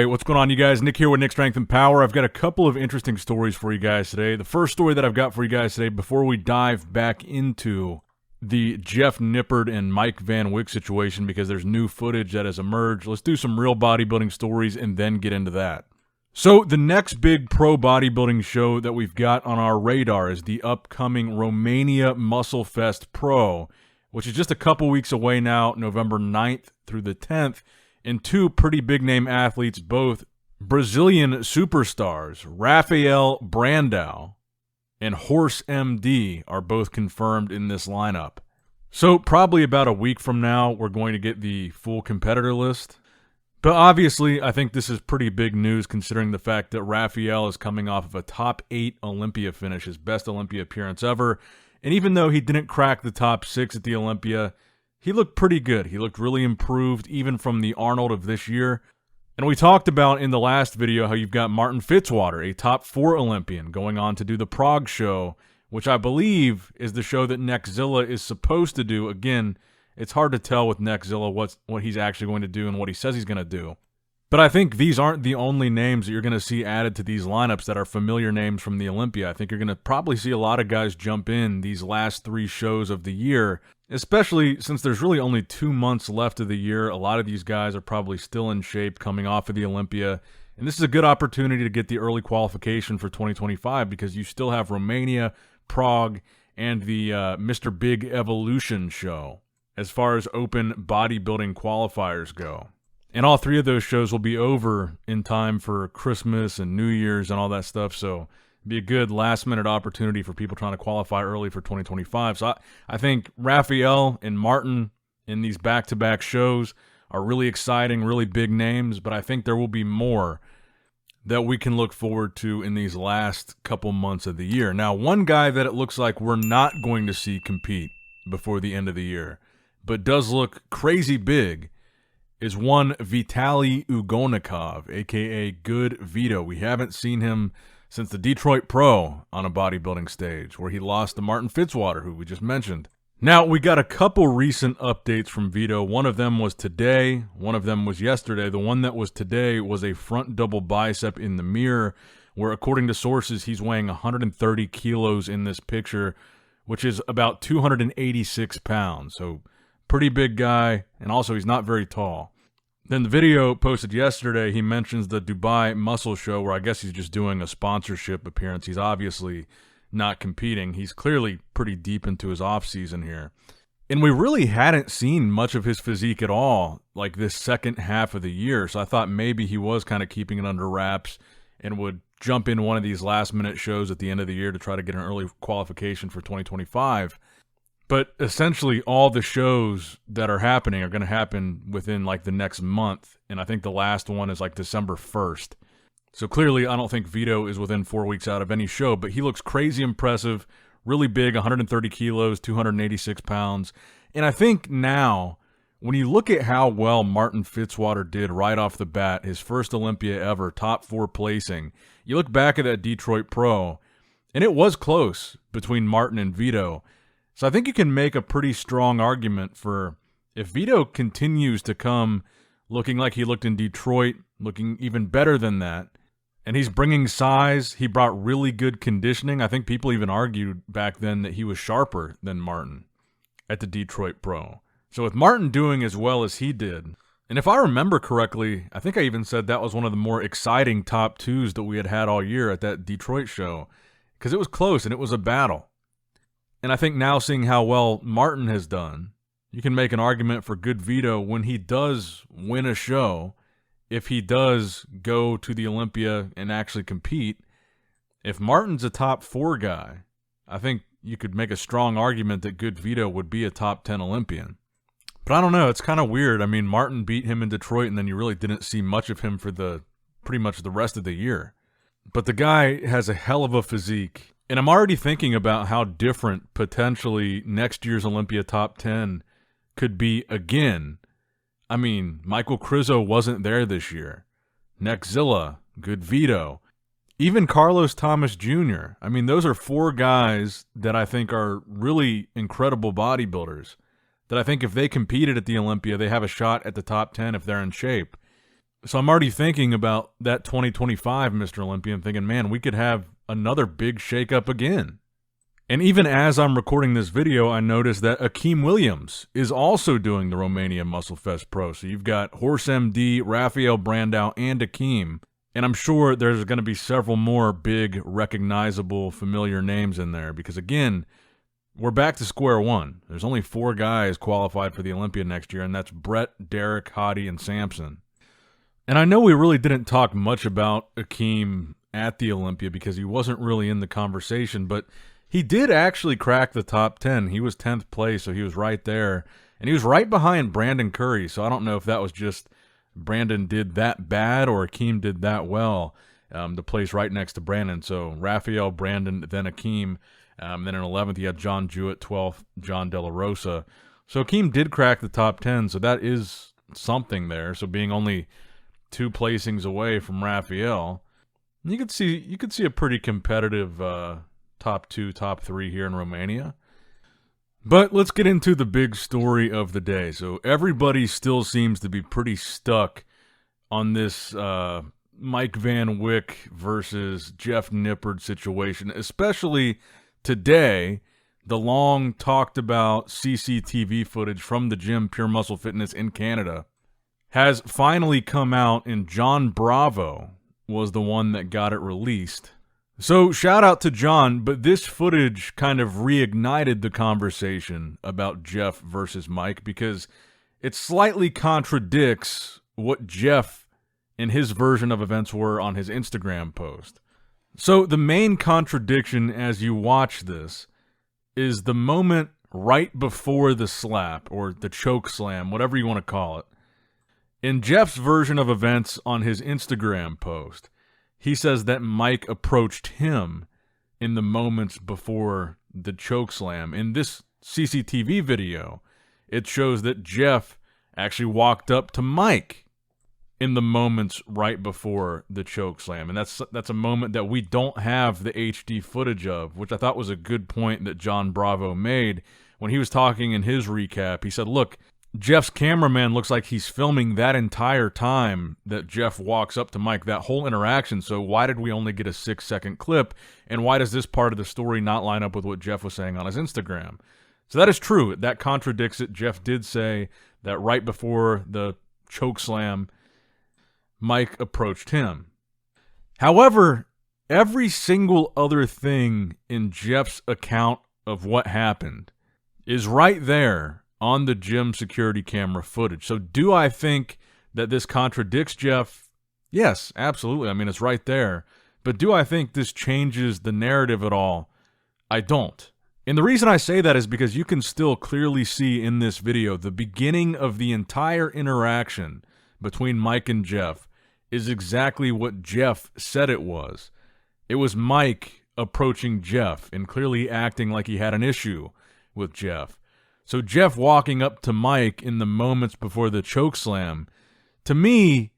what's going on, you guys? Nick here with Nick Strength and Power. I've got a couple of interesting stories for you guys today. The first story that I've got for you guys today, before we dive back into the Jeff Nippard and Mike Van Wyck situation, because there's new footage that has emerged, let's do some real bodybuilding stories and then get into that. So the next big pro bodybuilding show that we've got on our radar is the upcoming Romania Muscle Fest Pro, which is just a couple weeks away now, November 9th through the 10th. And two pretty big-name athletes, both Brazilian superstars, Rafael Brandao and Horse MD, are both confirmed in this lineup. So probably about a week from now, we're going to get the full competitor list. But obviously, I think this is pretty big news considering the fact that Rafael is coming off of a top 8 Olympia finish, his best Olympia appearance ever. And even though he didn't crack the top 6 at the Olympia, he looked pretty good. He looked really improved, even from the Arnold of this year. And we talked about in the last video how you've got Martin Fitzwater, a top 4 Olympian, going on to do the Prague show, which I believe is the show that Neckzilla is supposed to do. Again, it's hard to tell with Neckzilla what he's actually going to do and what he says he's going to do. But I think these aren't the only names that you're going to see added to these lineups that are familiar names from the Olympia. I think you're going to probably see a lot of guys jump in these last 3 shows of the year, especially since there's really only 2 months left of the year. A lot of these guys are probably still in shape coming off of the Olympia. And this is a good opportunity to get the early qualification for 2025 because you still have Romania, Prague, and the Mr. Big Evolution show as far as open bodybuilding qualifiers go. And all 3 of those shows will be over in time for Christmas and New Year's and all that stuff. So it'd be a good last-minute opportunity for people trying to qualify early for 2025. So I think Rafael and Martin in these back-to-back shows are really exciting, really big names. But I think there will be more that we can look forward to in these last couple months of the year. Now, one guy that it looks like we're not going to see compete before the end of the year, but does look crazy big, is one Vitaly Ugonikov, a.k.a. GoodVito. We haven't seen him since the Detroit Pro on a bodybuilding stage, where he lost to Martin Fitzwater, who we just mentioned. Now, we got a couple recent updates from Vito. One of them was today. One of them was yesterday. The one that was today was a front double bicep in the mirror, where according to sources, he's weighing 130 kilos in this picture, which is about 286 pounds. So pretty big guy, and also he's not very tall. Then the video posted yesterday, he mentions the Dubai Muscle Show, where I guess he's just doing a sponsorship appearance. He's obviously not competing. He's clearly pretty deep into his off-season here. And we really hadn't seen much of his physique at all, like this second half of the year, so I thought maybe he was kind of keeping it under wraps and would jump in one of these last-minute shows at the end of the year to try to get an early qualification for 2025. But essentially all the shows that are happening are going to happen within like the next month. And I think the last one is like December 1st. So clearly I don't think Vito is within 4 weeks out of any show, but he looks crazy impressive, really big, 130 kilos, 286 pounds. And I think now when you look at how well Martin Fitzwater did right off the bat, his first Olympia ever, top 4 placing, you look back at that Detroit Pro and it was close between Martin and Vito. So I think you can make a pretty strong argument for if Vito continues to come looking like he looked in Detroit, looking even better than that, and he's bringing size, he brought really good conditioning. I think people even argued back then that he was sharper than Martin at the Detroit Pro. So with Martin doing as well as he did, and if I remember correctly, I think I even said that was one of the more exciting top 2s that we had all year at that Detroit show, because it was close and it was a battle. And I think now seeing how well Martin has done, you can make an argument for GoodVito when he does win a show, if he does go to the Olympia and actually compete. If Martin's a top 4 guy, I think you could make a strong argument that GoodVito would be a top 10 Olympian. But I don't know, it's kind of weird. I mean, Martin beat him in Detroit and then you really didn't see much of him for pretty much the rest of the year. But the guy has a hell of a physique. And I'm already thinking about how different potentially next year's Olympia top 10 could be again. I mean, Michael Krizo wasn't there this year. Neckzilla, GoodVito, even Carlos Thomas Jr. I mean, those are 4 guys that I think are really incredible bodybuilders, that I think if they competed at the Olympia, they have a shot at the top 10 if they're in shape. So I'm already thinking about that 2025 Mr. Olympia and thinking, man, we could have another big shakeup again. And even as I'm recording this video, I noticed that Akim Williams is also doing the Romania Muscle Fest Pro. So you've got Horse MD, Rafael Brandao, and Akim. And I'm sure there's going to be several more big, recognizable, familiar names in there. Because again, we're back to square one. There's only 4 guys qualified for the Olympia next year, and that's Brett, Derek, Hadi, and Samson. And I know we really didn't talk much about Akim at the Olympia because he wasn't really in the conversation, but he did actually crack the top 10. He was 10th place, so he was right there. And he was right behind Brandon Curry, so I don't know if that was just Brandon did that bad or Akim did that well to place right next to Brandon. So Rafael, Brandon, then Akim. Then in 11th, you had John Jewett, 12th, John De La Rosa. So Akim did crack the top 10, so that is something there. So being only 2 placings away from Rafael, you could see a pretty competitive top 2, top 3 here in Romania. But let's get into the big story of the day. So everybody still seems to be pretty stuck on this Mike Van Wyck versus Jeff Nippard situation, especially today. The long talked about CCTV footage from the gym Pure Muscle Fitness in Canada has finally come out, and John Bravo was the one that got it released. So shout out to John, but this footage kind of reignited the conversation about Jeff versus Mike because it slightly contradicts what Jeff and his version of events were on his Instagram post. So the main contradiction as you watch this is the moment right before the slap or the choke slam, whatever you want to call it. In Jeff's version of events on his Instagram post, he says that Mike approached him in the moments before the chokeslam. In this CCTV video, it shows that Jeff actually walked up to Mike in the moments right before the chokeslam. And that's a moment that we don't have the HD footage of, which I thought was a good point that John Bravo made when he was talking in his recap. He said, look, Jeff's cameraman looks like he's filming that entire time that Jeff walks up to Mike, that whole interaction. So why did we only get a 6-second clip? And why does this part of the story not line up with what Jeff was saying on his Instagram? So that is true. That contradicts it. Jeff did say that right before the chokeslam, Mike approached him. However, every single other thing in Jeff's account of what happened is right there on the gym security camera footage. So do I think that this contradicts Jeff? Yes, absolutely. I mean, it's right there. But do I think this changes the narrative at all? I don't. And the reason I say that is because you can still clearly see in this video the beginning of the entire interaction between Mike and Jeff is exactly what Jeff said it was. It was Mike approaching Jeff and clearly acting like he had an issue with Jeff. So Jeff walking up to Mike in the moments before the chokeslam, to me,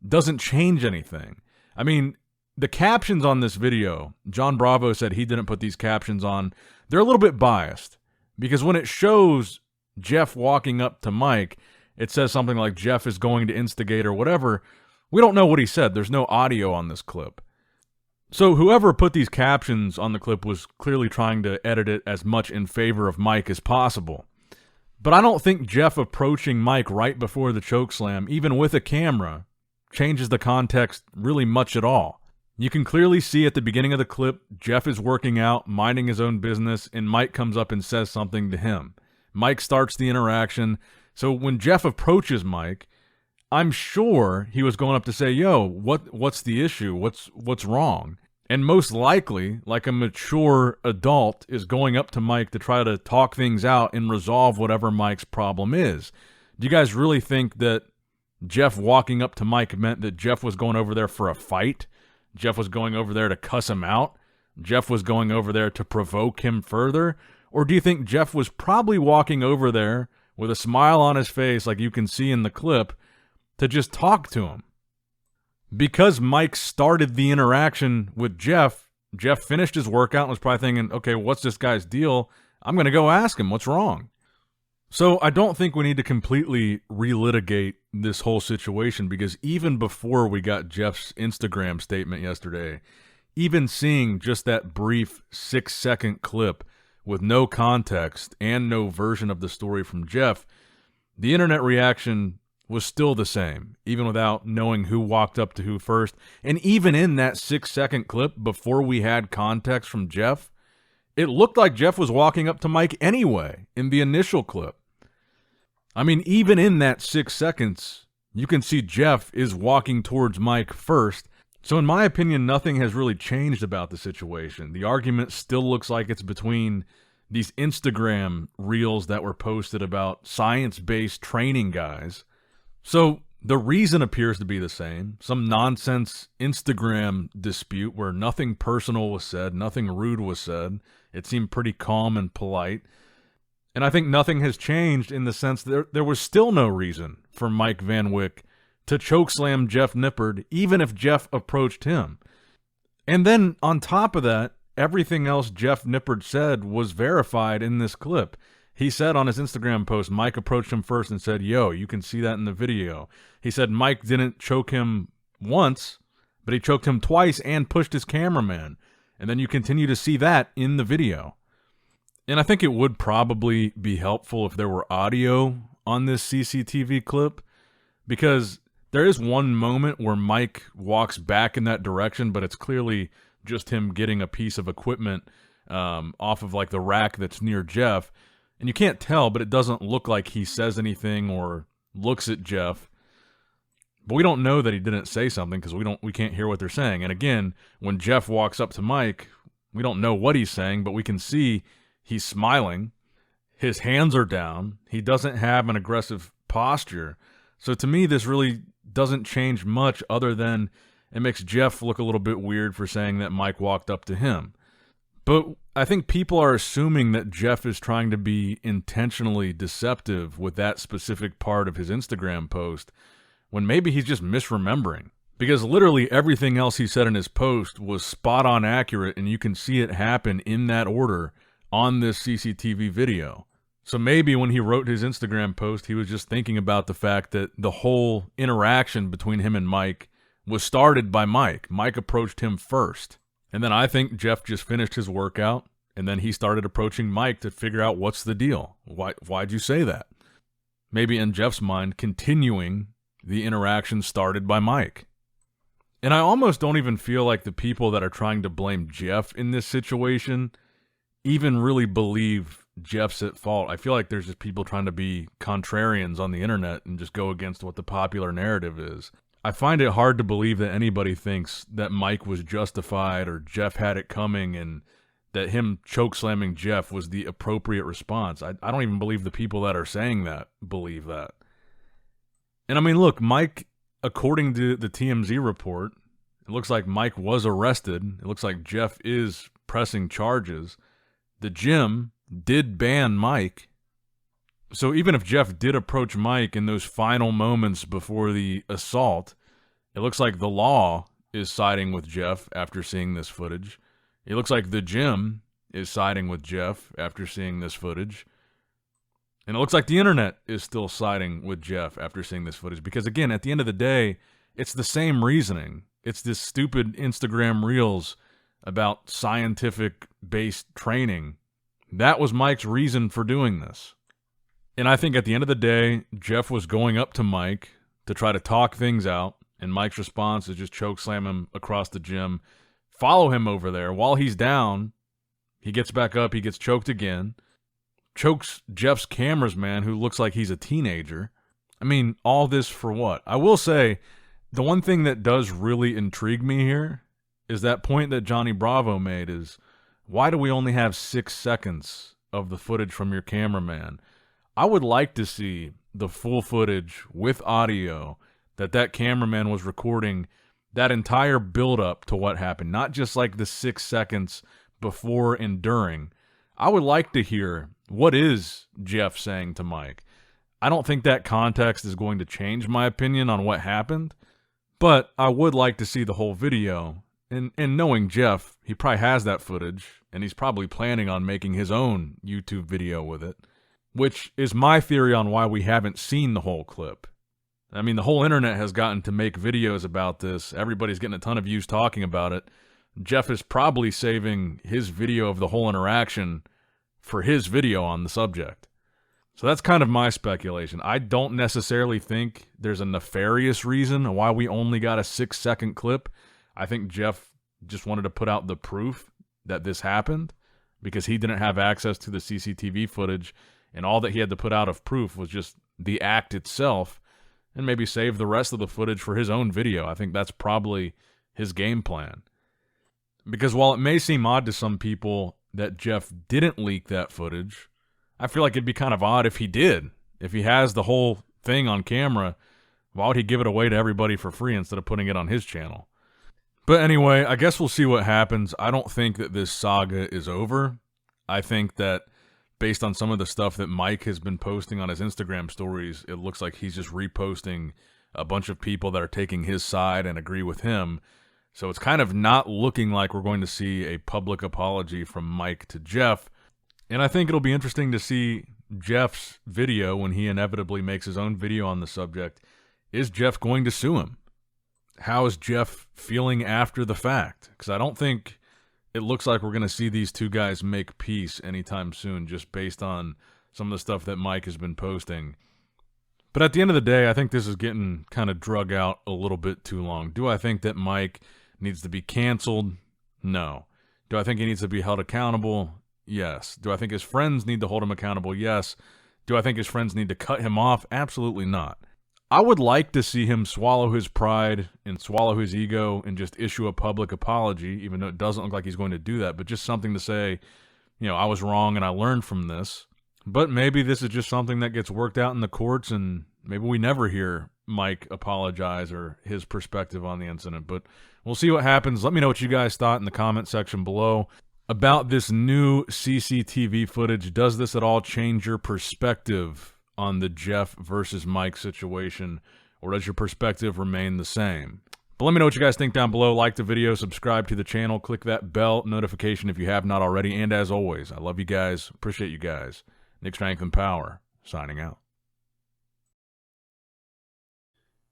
doesn't change anything. I mean, the captions on this video, John Bravo said he didn't put these captions on. They're a little bit biased because when it shows Jeff walking up to Mike, it says something like Jeff is going to instigate or whatever. We don't know what he said. There's no audio on this clip. So whoever put these captions on the clip was clearly trying to edit it as much in favor of Mike as possible. But I don't think Jeff approaching Mike right before the chokeslam, even with a camera, changes the context really much at all. You can clearly see at the beginning of the clip, Jeff is working out, minding his own business, and Mike comes up and says something to him. Mike starts the interaction. So when Jeff approaches Mike, I'm sure he was going up to say, yo, what's the issue? What's wrong? And most likely, like a mature adult, is going up to Mike to try to talk things out and resolve whatever Mike's problem is. Do you guys really think that Jeff walking up to Mike meant that Jeff was going over there for a fight? Jeff was going over there to cuss him out? Jeff was going over there to provoke him further? Or do you think Jeff was probably walking over there with a smile on his face, like you can see in the clip, to just talk to him? Because Mike started the interaction with Jeff, Jeff finished his workout and was probably thinking, okay, what's this guy's deal? I'm going to go ask him what's wrong. So I don't think we need to completely relitigate this whole situation, because even before we got Jeff's Instagram statement yesterday, even seeing just that brief 6-second clip with no context and no version of the story from Jeff, the internet reaction was still the same, even without knowing who walked up to who first. And even in that 6-second clip, before we had context from Jeff, it looked like Jeff was walking up to Mike anyway in the initial clip. I mean, even in that 6 seconds, you can see Jeff is walking towards Mike first. So in my opinion, nothing has really changed about the situation. The argument still looks like it's between these Instagram reels that were posted about science-based training guys. So the reason appears to be the same. Some nonsense Instagram dispute where nothing personal was said, nothing rude was said. It seemed pretty calm and polite. And I think nothing has changed in the sense that there was still no reason for Mike Van Wyck to chokeslam Jeff Nippard, even if Jeff approached him. And then on top of that, everything else Jeff Nippard said was verified in this clip. He said on his Instagram post, Mike approached him first and said, "Yo, you can see that in the video." He said Mike didn't choke him once, but he choked him twice and pushed his cameraman. And then you continue to see that in the video. And I think it would probably be helpful if there were audio on this CCTV clip, because there is one moment where Mike walks back in that direction, but it's clearly just him getting a piece of equipment off of like the rack that's near Jeff. And you can't tell, but it doesn't look like he says anything or looks at Jeff. But we don't know that he didn't say something because we can't hear what they're saying. And again, when Jeff walks up to Mike, we don't know what he's saying, but we can see he's smiling. His hands are down. He doesn't have an aggressive posture. So to me, this really doesn't change much other than it makes Jeff look a little bit weird for saying that Mike walked up to him. But I think people are assuming that Jeff is trying to be intentionally deceptive with that specific part of his Instagram post, when maybe he's just misremembering. Because literally everything else he said in his post was spot on accurate, and you can see it happen in that order on this CCTV video. So maybe when he wrote his Instagram post, he was just thinking about the fact that the whole interaction between him and Mike was started by Mike. Mike approached him first. And then I think Jeff just finished his workout, and then he started approaching Mike to figure out what's the deal. Why'd you say that? Maybe in Jeff's mind, continuing the interaction started by Mike. And I almost don't even feel like the people that are trying to blame Jeff in this situation even really believe Jeff's at fault. I feel like there's just people trying to be contrarians on the internet and just go against what the popular narrative is. I find it hard to believe that anybody thinks that Mike was justified or Jeff had it coming and that him chokeslamming Jeff was the appropriate response. I don't even believe the people that are saying that believe that. And I mean, look, Mike, according to the TMZ report, it looks like Mike was arrested. It looks like Jeff is pressing charges. The gym did ban Mike. So even if Jeff did approach Mike in those final moments before the assault, it looks like the law is siding with Jeff after seeing this footage. It looks like the gym is siding with Jeff after seeing this footage. And it looks like the internet is still siding with Jeff after seeing this footage. Because again, at the end of the day, it's the same reasoning. It's this stupid Instagram reels about scientific-based training. That was Mike's reason for doing this. And I think at the end of the day, Jeff was going up to Mike to try to talk things out, and Mike's response is just chokeslam him across the gym, follow him over there. While he's down, he gets back up, he gets choked again, chokes Jeff's cameraman, who looks like he's a teenager. I mean, all this for what? I will say, the one thing that does really intrigue me here is that point that Johnny Bravo made is, why do we only have 6 seconds of the footage from your cameraman? I would like to see the full footage with audio that cameraman was recording that entire build-up to what happened, not just like the 6 seconds before and during. I would like to hear, what is Jeff saying to Mike? I don't think that context is going to change my opinion on what happened, but I would like to see the whole video. And knowing Jeff, he probably has that footage, and he's probably planning on making his own YouTube video with it. which is my theory on why we haven't seen the whole clip. I mean, the whole internet has gotten to make videos about this. Everybody's getting a ton of views talking about it. Jeff is probably saving his video of the whole interaction for his video on the subject. So that's kind of my speculation. I don't necessarily think there's a nefarious reason why we only got a 6-second clip. I think Jeff just wanted to put out the proof that this happened because he didn't have access to the CCTV footage, and all that he had to put out of proof was just the act itself, and maybe save the rest of the footage for his own video. I think that's probably his game plan. Because while it may seem odd to some people that Jeff didn't leak that footage, I feel like it'd be kind of odd if he did. If he has the whole thing on camera, why would he give it away to everybody for free instead of putting it on his channel? But anyway, I guess we'll see what happens. I don't think that this saga is over. I think that based on some of the stuff that Mike has been posting on his Instagram stories, it looks like he's just reposting a bunch of people that are taking his side and agree with him. So it's kind of not looking like we're going to see a public apology from Mike to Jeff. And I think it'll be interesting to see Jeff's video when he inevitably makes his own video on the subject. Is Jeff going to sue him? How is Jeff feeling after the fact? Because I don't think it looks like we're going to see these two guys make peace anytime soon, just based on some of the stuff that Mike has been posting. But at the end of the day, I think this is getting kind of drug out a little bit too long. Do I think that Mike needs to be canceled? No. Do I think he needs to be held accountable? Yes. Do I think his friends need to hold him accountable? Yes. Do I think his friends need to cut him off? Absolutely not. I would like to see him swallow his pride and swallow his ego and just issue a public apology, even though it doesn't look like he's going to do that, but just something to say, you know, I was wrong and I learned from this. But maybe this is just something that gets worked out in the courts, and maybe we never hear Mike apologize or his perspective on the incident. But we'll see what happens. Let me know what you guys thought in the comment section below about this new CCTV footage. Does this at all change your perspective on the Jeff versus Mike situation, or does your perspective remain the same? But let me know what you guys think down below. Like the video, subscribe to the channel, click that bell notification if you have not already, and as always, I love you guys, appreciate you guys. Nick Strength and Power, signing out.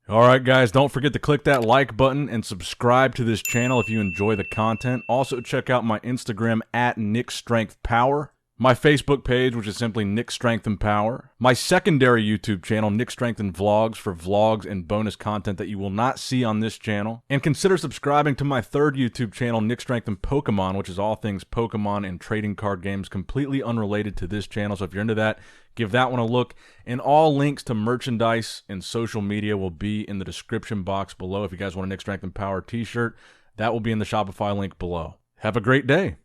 Alright guys, don't forget to click that like button and subscribe to this channel if you enjoy the content. Also check out my Instagram at NickStrengthPower. My Facebook page, which is simply Nick Strength and Power. My secondary YouTube channel, Nick Strength and Vlogs, for vlogs and bonus content that you will not see on this channel. And consider subscribing to my third YouTube channel, Nick Strength and Pokemon, which is all things Pokemon and trading card games, completely unrelated to this channel. So if you're into that, give that one a look. And all links to merchandise and social media will be in the description box below. If you guys want a Nick Strength and Power t-shirt, that will be in the Shopify link below. Have a great day.